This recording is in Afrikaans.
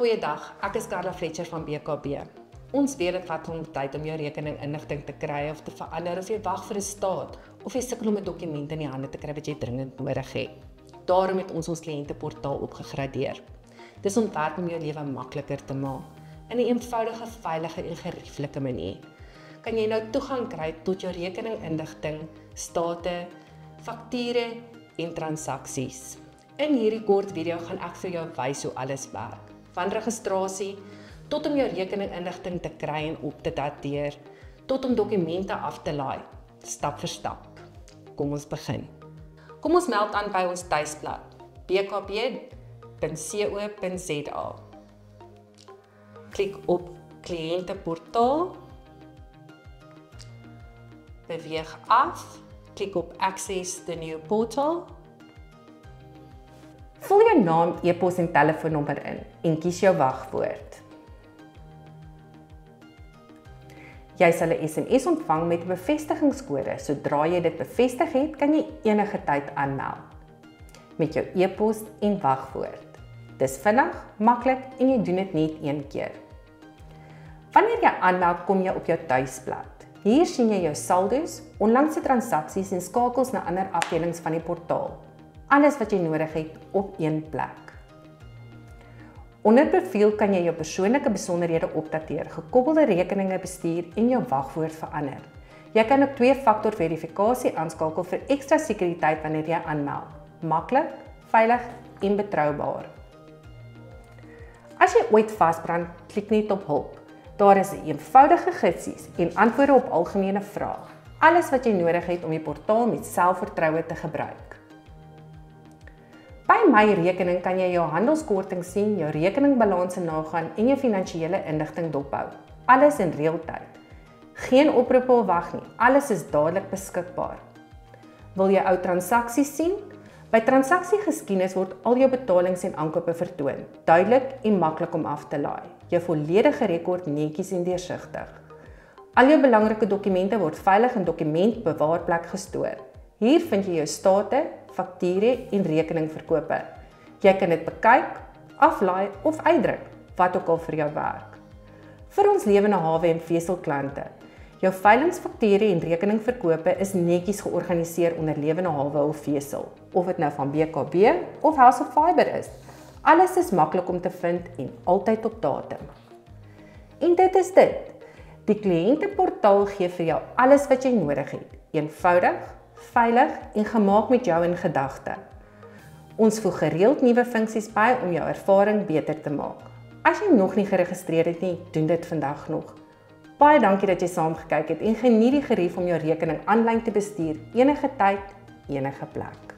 Goeiedag, ek is Carla Fletcher van BKB. Ons weet dit vat om tyd om jou rekeninginligting te kry of te verander, of jy wag vir 'n staat, of jy sukkel om 'n dokument in die hande te kry wat jy dringend nodig het. Daarom het ons kliënteportaal opgegradeer. Dis ontwerp om jou lewe makliker te maak, in 'n eenvoudige, veilige en gerieflike manier. Kan jy nou toegang kry tot jou rekeninginligting, state, fakture en transaksies. In hierdie kort video gaan ek vir jou wys hoe alles werk. Van registrasie, tot om jou rekeninginligting te kry en op te dateer, tot om dokumente af te laai, stap vir stap. Kom ons begin. Kom ons meld aan by ons tuisblad, bkb.co.za. Klik op kliënteportaal, beweeg af, klik op Access the new portal. Vul jou naam, e-pos en telefoonnommer in en kies jou wagwoord. Jy sal 'n SMS ontvang met 'n bevestigingskode. Sodra jy dit bevestig het, kan jy enige tyd aanmeld met jou e-pos en wagwoord. Dis vinnig, maklik en jy doen dit net een keer. Wanneer jy aanmeld, kom jy op jou tuisblad. Hier sien jy jou saldo's, onlangse transaksies en skakels na ander afdelings van die portaal. Alles wat jy nodig het op een plek. Onder profiel kan jy jou persoonlike besonderhede opdateer, gekoppelde rekeninge bestuur en jou wagwoord verander. Jy kan ook 2-faktor verifikasie aanskakel vir ekstra sekuriteit wanneer jy aanmeld. Maklik, veilig en betroubaar. As jy ooit vasbrand, klik net op hulp. Daar is 'n eenvoudige gidsies en antwoorde op algemene vrae. Alles wat jy nodig het om die portaal met selfvertroue te gebruik. By My Rekening kan jy jou handelskorting sien, jou rekeningbalanse nagaan en jou finansiële inligting dophou. Alles in reëltyd. Geen oproepe of wag nie, alles is dadelik beskikbaar. Wil jy ou transaksies sien? By transaksiegeskiedenis word al jou betalings en aankope vertoon, duidelik en maklik om af te laai. Jou volledige rekord netjies en deursigtig. Al jou belangrike dokumente word veilig in dokumentbewaarplek gestoor. Hier vind jy jou state, fakture en rekeningverkope. Jy kan dit bekyk, aflaai of uitdruk, wat ook al vir jou werk. Vir ons lewende hawe en veselklante, jou veilingsfakture en rekeningverkope is netjies georganiseer onder lewende hawe of vesel, of dit nou van BKB of House of Fiber is. Alles is maklik om te vind en altyd op datum. En dit is dit. Die kliënteportaal gee vir jou alles wat jy nodig het, eenvoudig, veilig en gemaak met jou in gedagte. Ons voeg gereeld nuwe funksies by om jou ervaring beter te maak. As jy nog nie geregistreer het nie, doen dit vandag nog. Baie dankie dat jy saam gekyk het en geniet die gerief om jou rekening aanlyn te bestuur enige tyd, enige plek.